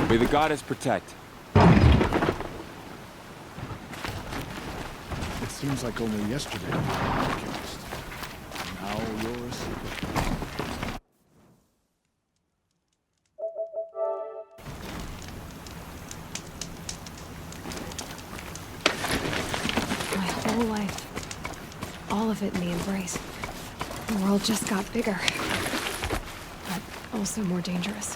May the goddess protect. It seems like only yesterday you were an alchemist. Now you're a secret. My whole life. All of it in the embrace. The world just got bigger. But also more dangerous.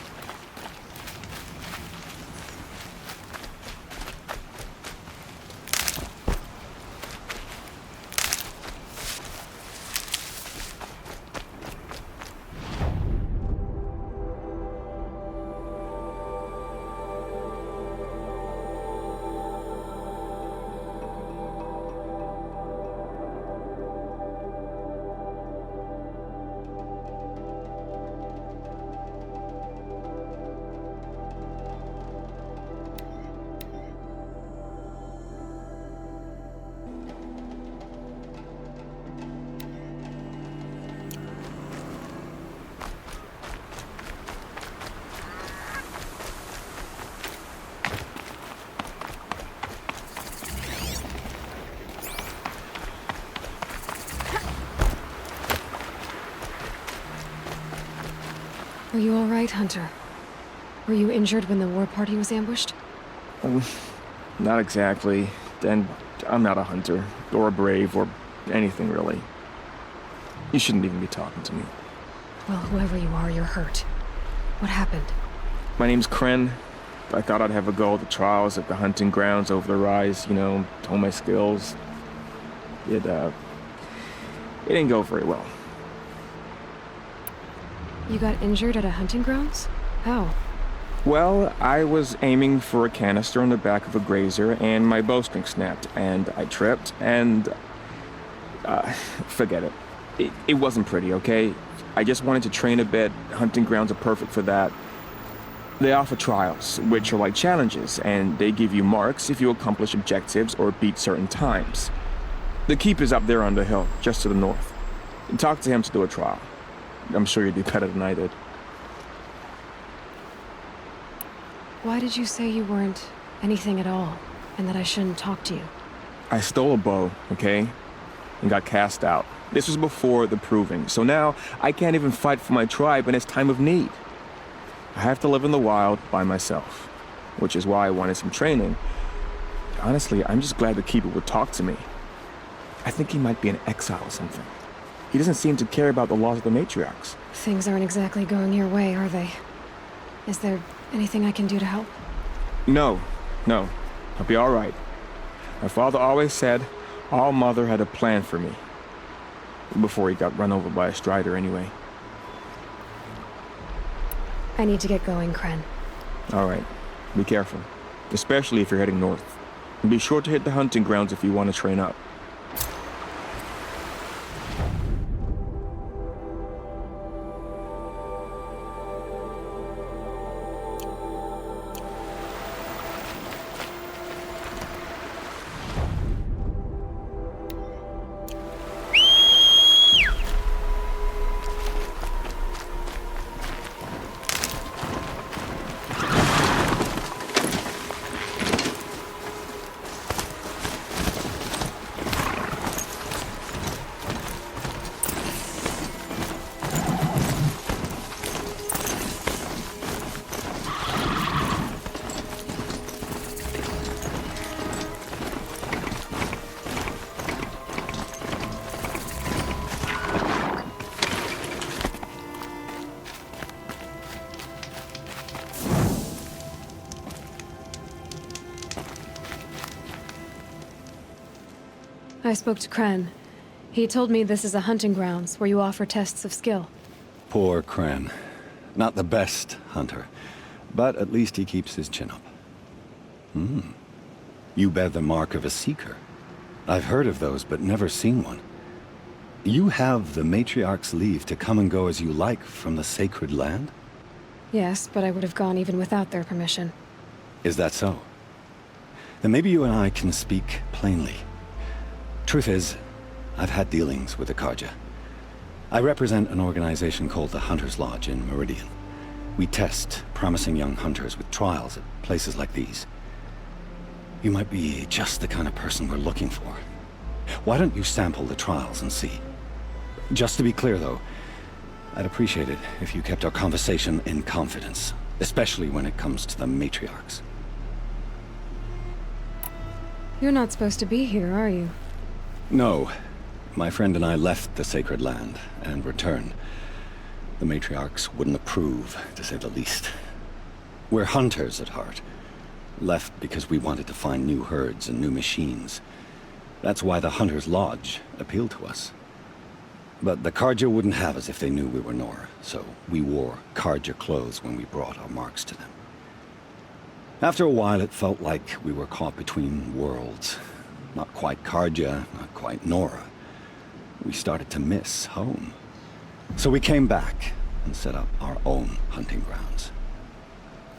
Are you all right, Hunter? Were you injured when the war party was ambushed? Not exactly. And I'm not a hunter, or a brave, or anything really. You shouldn't even be talking to me. Well, whoever you are, you're hurt. What happened? My name's Kren. I thought I'd have a go at the trials at the hunting grounds over the rise, you know, hone my skills. It didn't go very well. You got injured at a hunting grounds? How? Well, I was aiming for a canister on the back of a grazer, and my bowstring snapped, and I tripped, and... forget it. It wasn't pretty, okay? I just wanted to train a bit. Hunting grounds are perfect for that. They offer trials, which are like challenges, and they give you marks if you accomplish objectives or beat certain times. The keep is up there on the hill, just to the north. Talk to him to do a trial. I'm sure you'd do better than I did. Why did you say you weren't anything at all, and that I shouldn't talk to you? I stole a bow, okay? And got cast out. This was before the proving, so now I can't even fight for my tribe in its time of need. I have to live in the wild by myself, which is why I wanted some training. Honestly, I'm just glad the keeper would talk to me. I think he might be in exile or something. He doesn't seem to care about the laws of the matriarchs. Things aren't exactly going your way, are they? Is there anything I can do to help? No. I'll be all right. My father always said All Mother had a plan for me. Before he got run over by a strider, anyway. I need to get going, Kren. All right. Be careful. Especially if you're heading north. And be sure to hit the hunting grounds if you want to train up. I spoke to Kren. He told me this is a hunting grounds where you offer tests of skill. Poor Kren. Not the best hunter, but at least he keeps his chin up. You bear the mark of a seeker. I've heard of those, but never seen one. You have the matriarch's leave to come and go as you like from the sacred land? Yes, but I would have gone even without their permission. Is that so? Then maybe you and I can speak plainly. Truth is, I've had dealings with the Carja. I represent an organization called the Hunter's Lodge in Meridian. We test promising young hunters with trials at places like these. You might be just the kind of person we're looking for. Why don't you sample the trials and see? Just to be clear, though, I'd appreciate it if you kept our conversation in confidence, especially when it comes to the matriarchs. You're not supposed to be here, are you? No. My friend and I left the sacred land and returned. The matriarchs wouldn't approve, to say the least. We're hunters at heart. Left because we wanted to find new herds and new machines. That's why the Hunter's Lodge appealed to us. But the Carja wouldn't have us if they knew we were Nora, so we wore Carja clothes when we brought our marks to them. After a while, it felt like we were caught between worlds. Not quite Carja, not quite Nora. We started to miss home. So we came back and set up our own hunting grounds.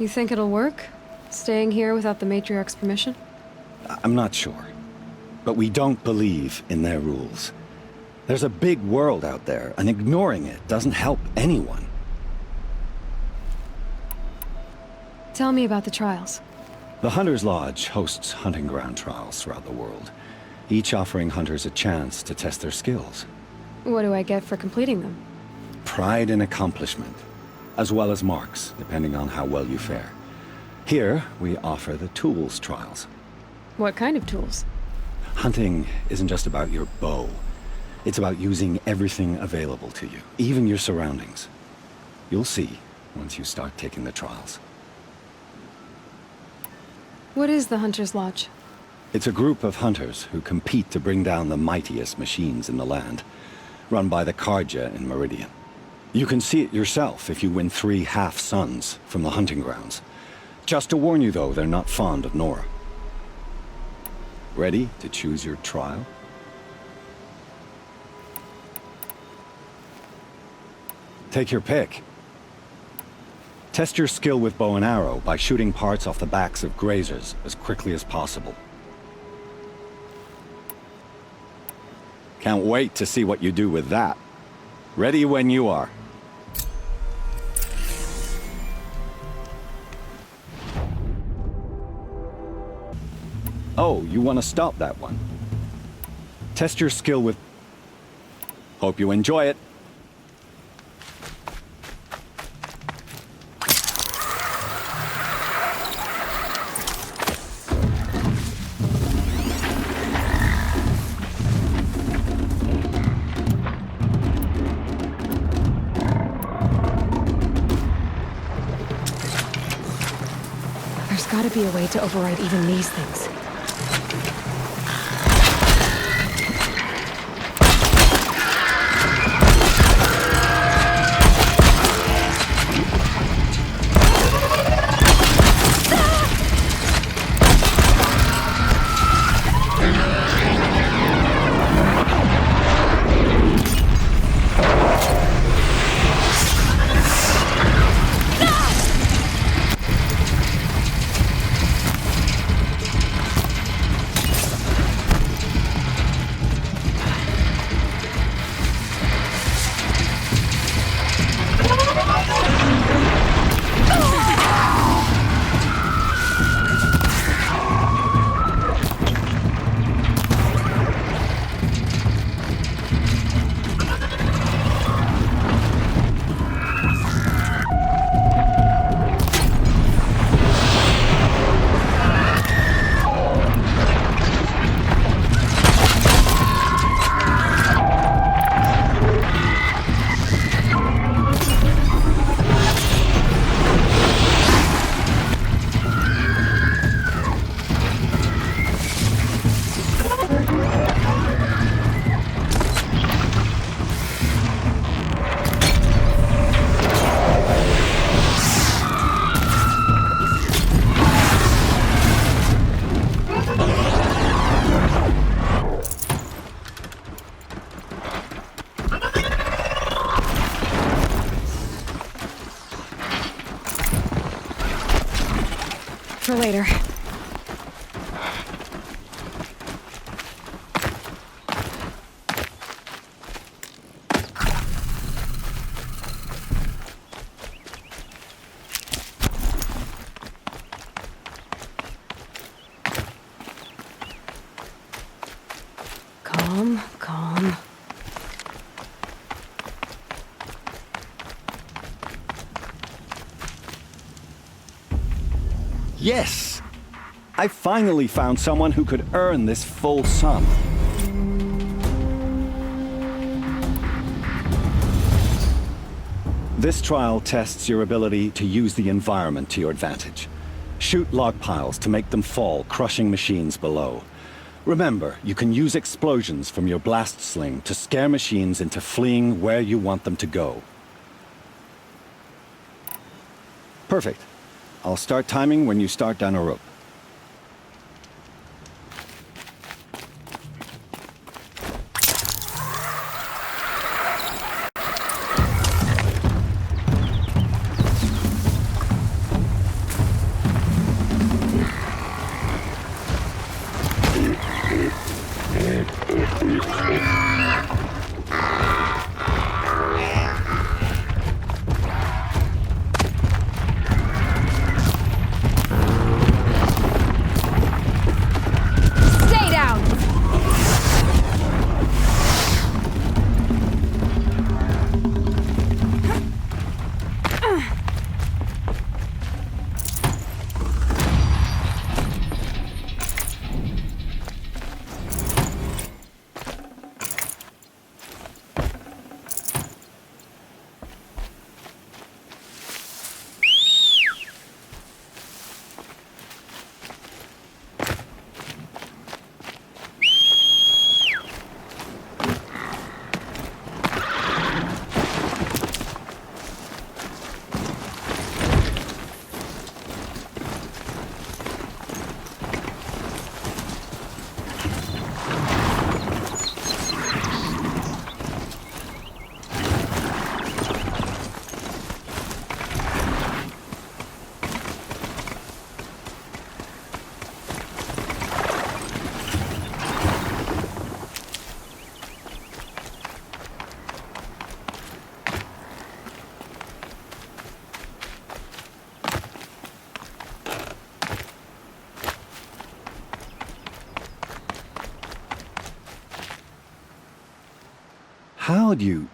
You think it'll work? Staying here without the matriarch's permission? I'm not sure. But we don't believe in their rules. There's a big world out there, and ignoring it doesn't help anyone. Tell me about the trials. The Hunter's Lodge hosts hunting ground trials throughout the world, each offering hunters a chance to test their skills. What do I get for completing them? Pride in accomplishment, as well as marks, depending on how well you fare. Here, we offer the tools trials. What kind of tools? Hunting isn't just about your bow. It's about using everything available to you, even your surroundings. You'll see once you start taking the trials. What is the Hunter's Lodge? It's a group of hunters who compete to bring down the mightiest machines in the land, run by the Carja in Meridian. You can see it yourself if you win 3 half-suns from the hunting grounds. Just to warn you, though, they're not fond of Nora. Ready to choose your trial? Take your pick. Test your skill with bow and arrow by shooting parts off the backs of grazers as quickly as possible. Can't wait to see what you do with that. Ready when you are. Oh, you want to stop that one? Test your skill with... Hope you enjoy it. There's gotta be a way to override even these things. For later. Calm, calm. Yes! I finally found someone who could earn this full sum. This trial tests your ability to use the environment to your advantage. Shoot log piles to make them fall, crushing machines below. Remember, you can use explosions from your blast sling to scare machines into fleeing where you want them to go. Perfect. I'll start timing when you start down a rope. Stay down! How'd you...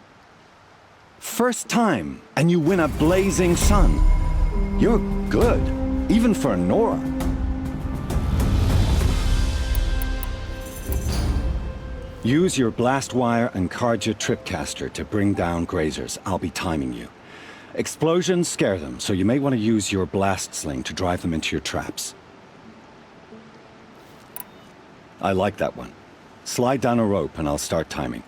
First time, and you win a blazing sun. You're good, even for Nora. Use your blast wire and Carja tripcaster to bring down grazers. I'll be timing you. Explosions scare them, so you may want to use your blast sling to drive them into your traps. I like that one. Slide down a rope and I'll start timing.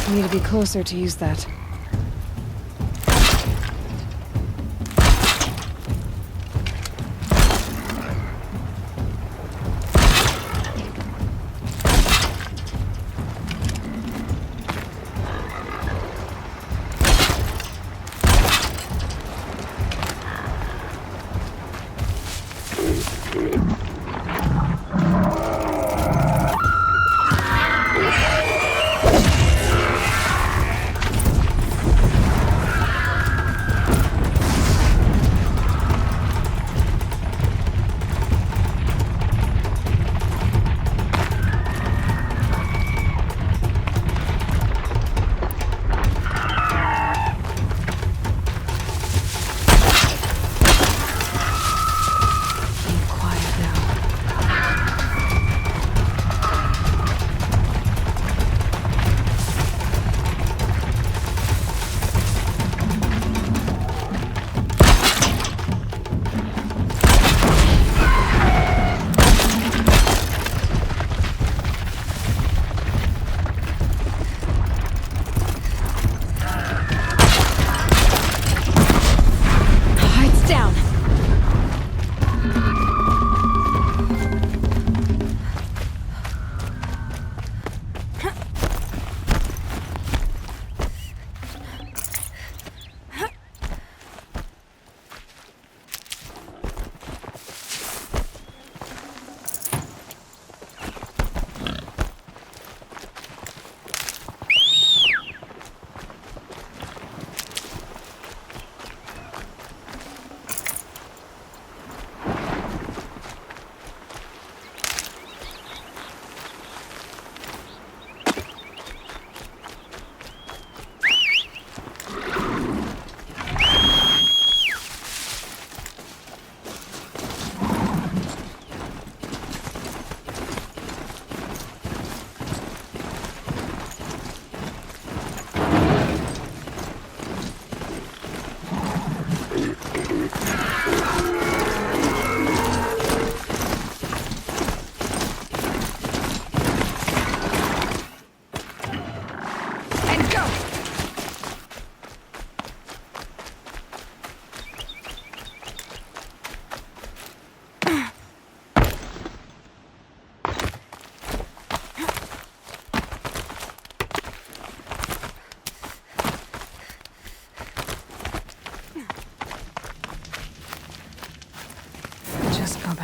I need to be closer to use that.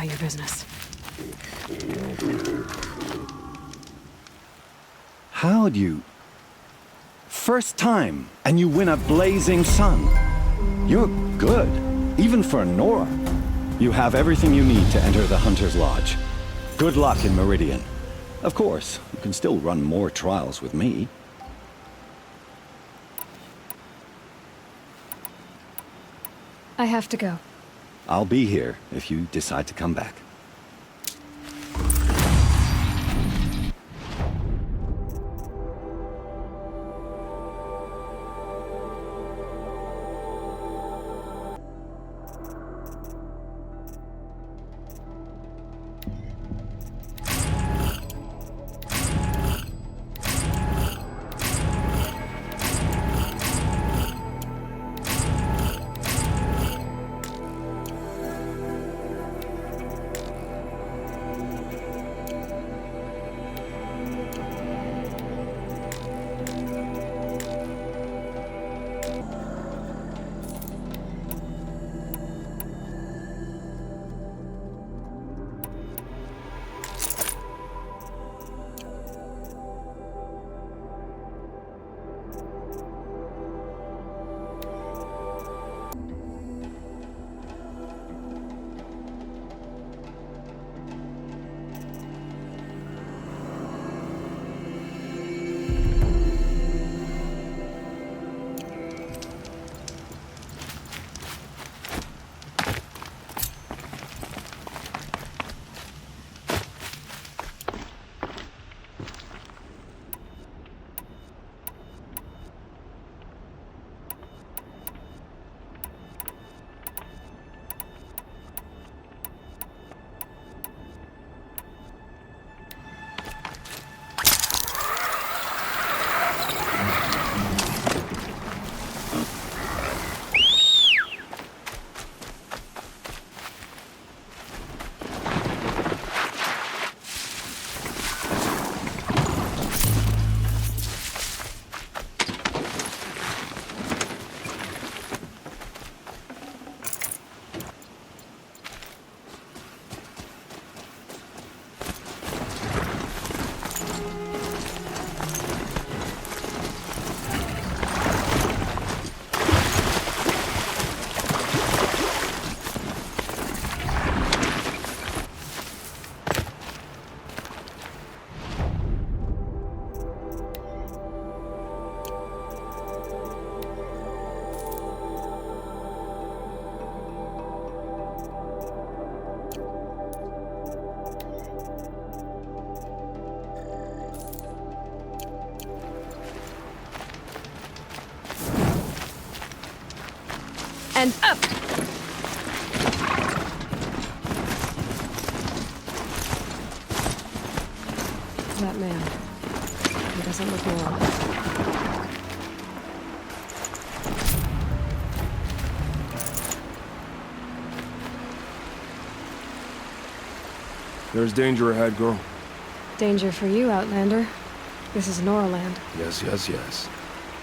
about your business. How'd you... First time, and you win a blazing sun. You're good, even for Nora. You have everything you need to enter the Hunter's Lodge. Good luck in Meridian. Of course, you can still run more trials with me. I have to go. I'll be here if you decide to come back. And up! That man. He doesn't look normal. There's danger ahead, girl. Danger for you, Outlander. This is Noraland. Yes, yes, yes.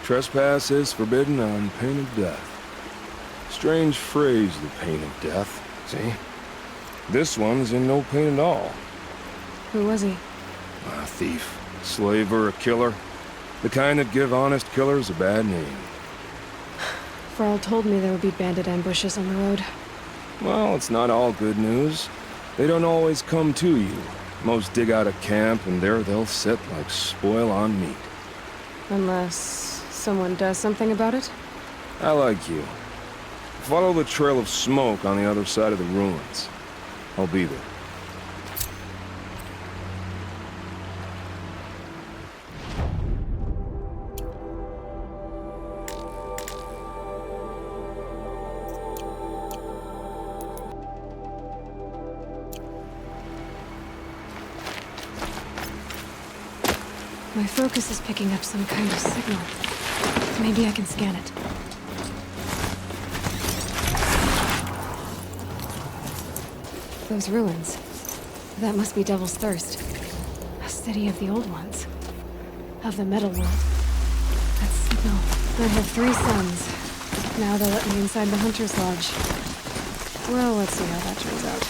Trespass is forbidden on pain of death. Strange phrase, the pain of death. See? This one's in no pain at all. Who was he? A thief, slaver, a killer. The kind that give honest killers a bad name. Farrell told me there would be bandit ambushes on the road. Well, it's not all good news. They don't always come to you. Most dig out a camp, and there they'll sit like spoil on meat. Unless someone does something about it? I like you. Follow the trail of smoke on the other side of the ruins. I'll be there. My focus is picking up some kind of signal. Maybe I can scan it. Those ruins. That must be Devil's Thirst. A city of the old ones. Of the metal world. That signal. I have 3 sons. Now they'll let me inside the Hunter's Lodge. Well, let's see how that turns out.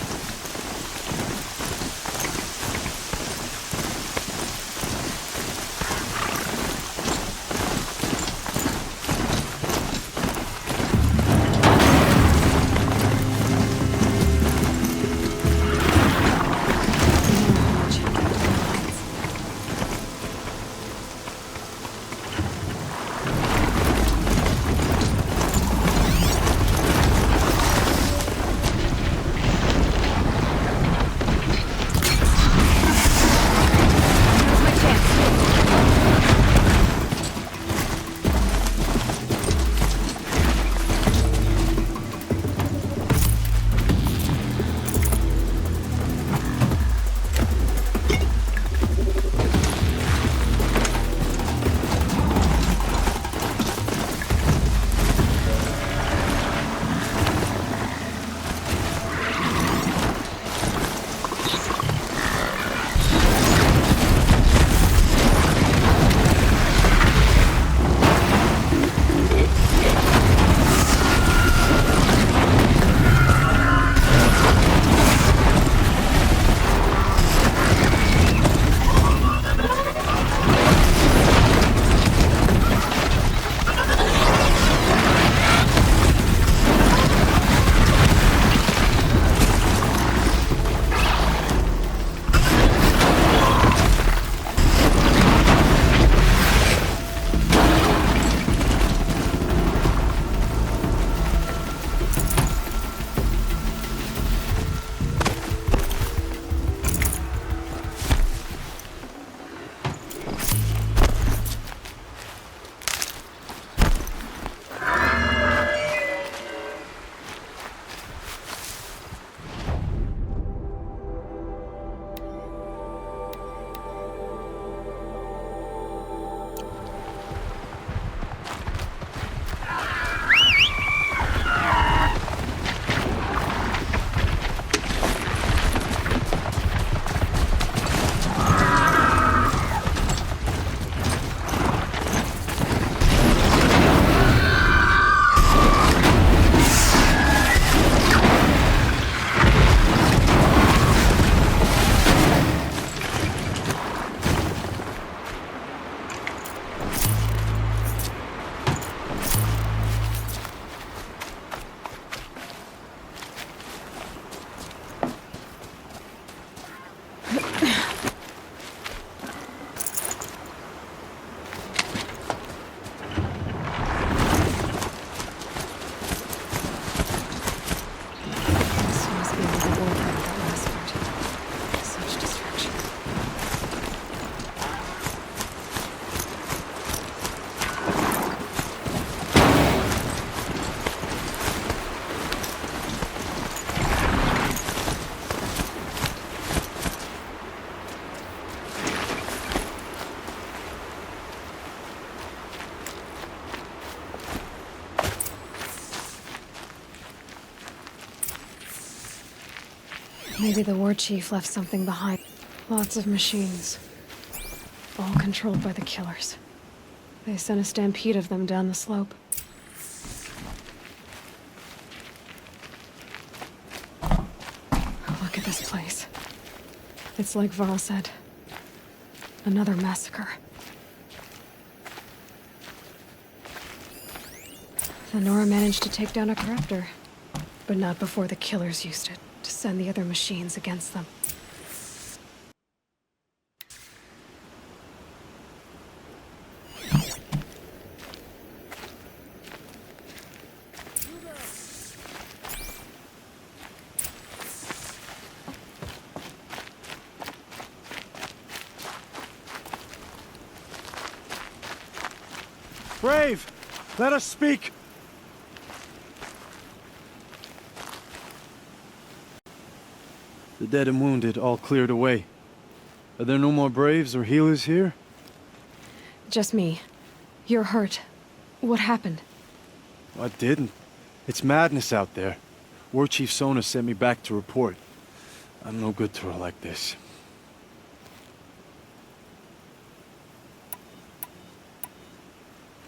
Maybe the war chief left something behind. Lots of machines. All controlled by the killers. They sent a stampede of them down the slope. Look at this place. It's like Varl said. Another massacre. The Nora managed to take down a corruptor, but not before the killers used it to send the other machines against them. Brave! Let us speak! The dead and wounded all cleared away. Are there no more Braves or healers here? Just me. You're hurt. What happened? I didn't. It's madness out there. War Chief Sona sent me back to report. I'm no good to her like this.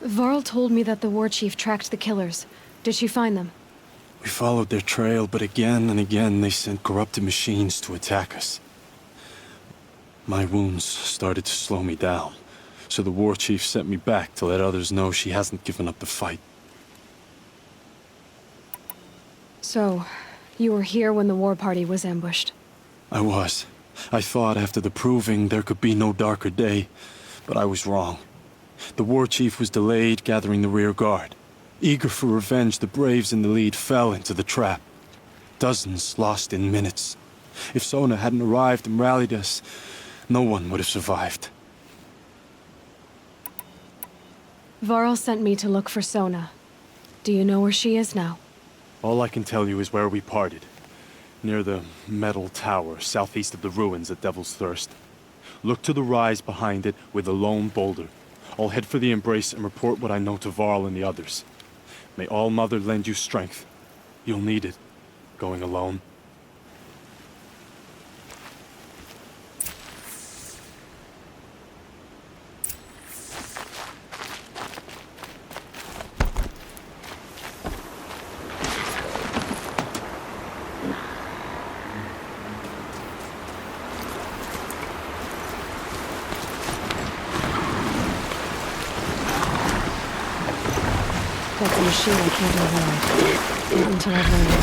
Varl told me that the war chief tracked the killers. Did she find them? We followed their trail, but again and again they sent corrupted machines to attack us. My wounds started to slow me down, so the war chief sent me back to let others know she hasn't given up the fight. So, you were here when the war party was ambushed? I was. I thought after the proving there could be no darker day, but I was wrong. The war chief was delayed gathering the rear guard. Eager for revenge, the Braves in the lead fell into the trap. Dozens lost in minutes. If Sona hadn't arrived and rallied us, no one would have survived. Varl sent me to look for Sona. Do you know where she is now? All I can tell you is where we parted. Near the metal tower, southeast of the ruins at Devil's Thirst. Look to the rise behind it with a lone boulder. I'll head for the embrace and report what I know to Varl and the others. May All-Mother lend you strength. You'll need it, going alone. That's a machine I can't avoid. Not until I've learned it.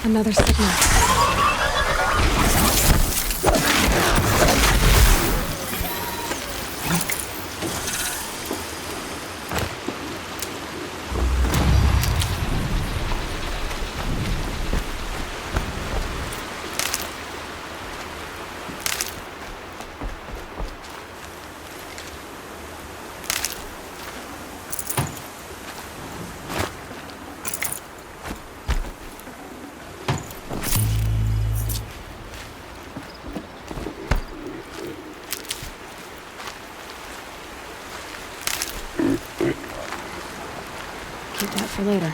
Another signal. Keep that for later.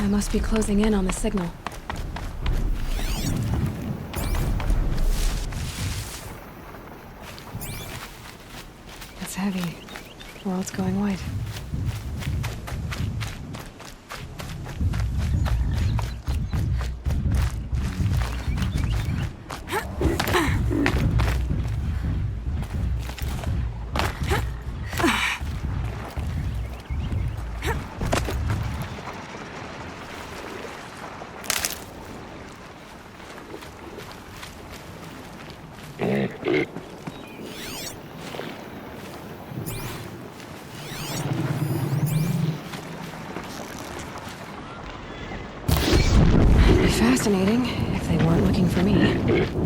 I must be closing in on the signal. It's heavy. World's going white. Fascinating, if they weren't looking for me.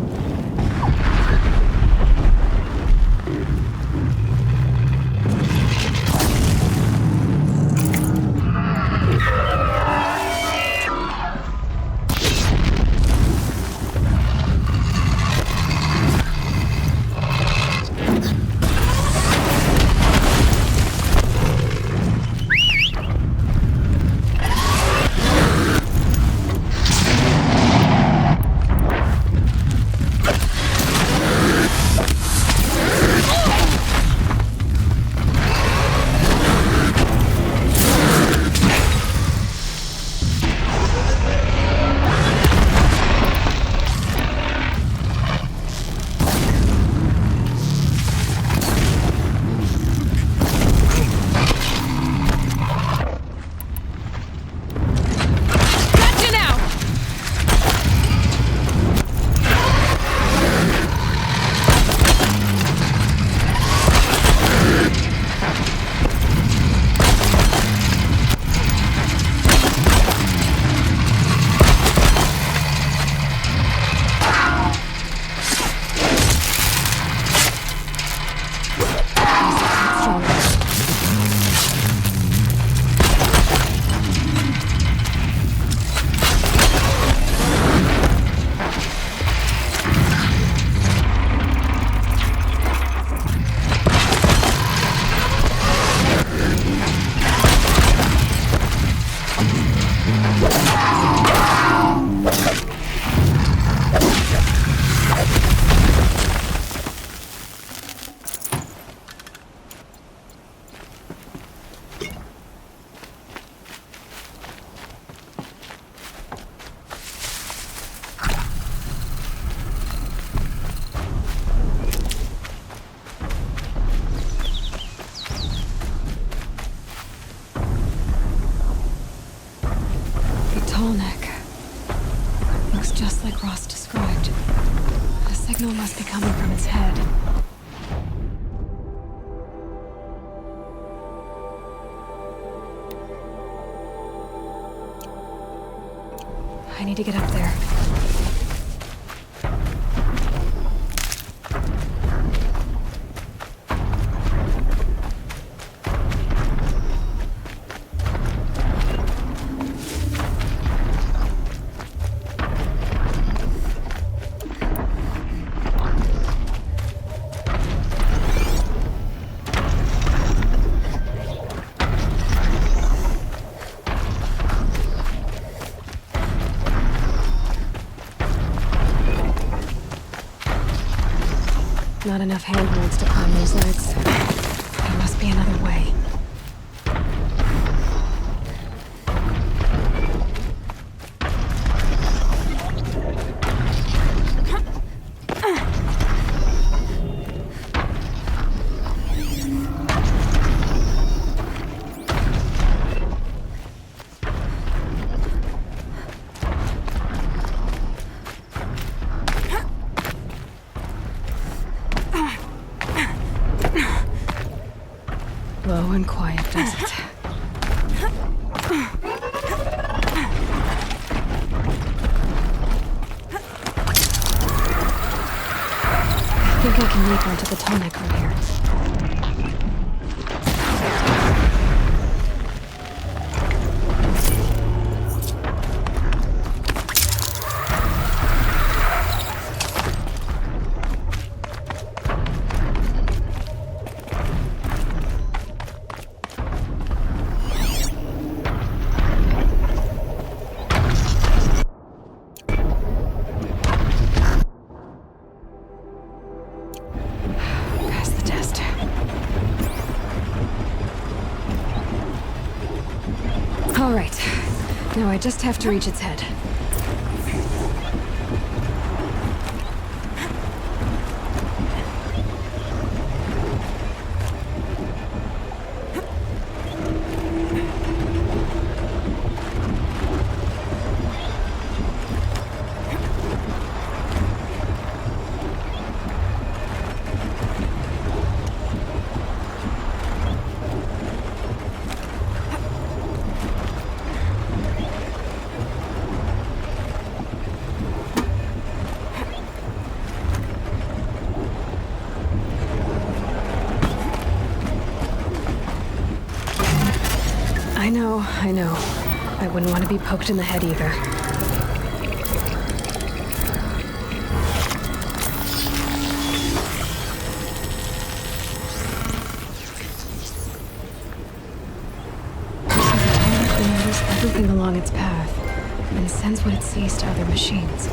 Must be coming from its head. I need to get up there. Not enough handholds to climb those legs. There must be another way. Low and quiet, does it? I think I can leap onto the tonic from here. All right. Now I just have to reach its head. I know. I wouldn't want to be poked in the head either. It remembers everything along its path, and sends what it sees to other machines.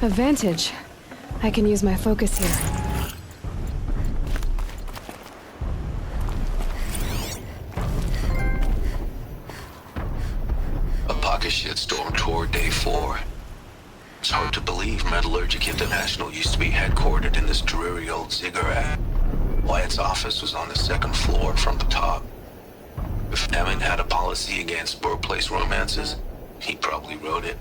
Advantage. I can use my focus here. A pocket shitstorm toward day 4. It's hard to believe Metallurgic International used to be headquartered in this dreary old ziggurat. Wyatt's office was on the 2nd floor from the top. If Emmett had a policy against workplace romances, he probably wrote it.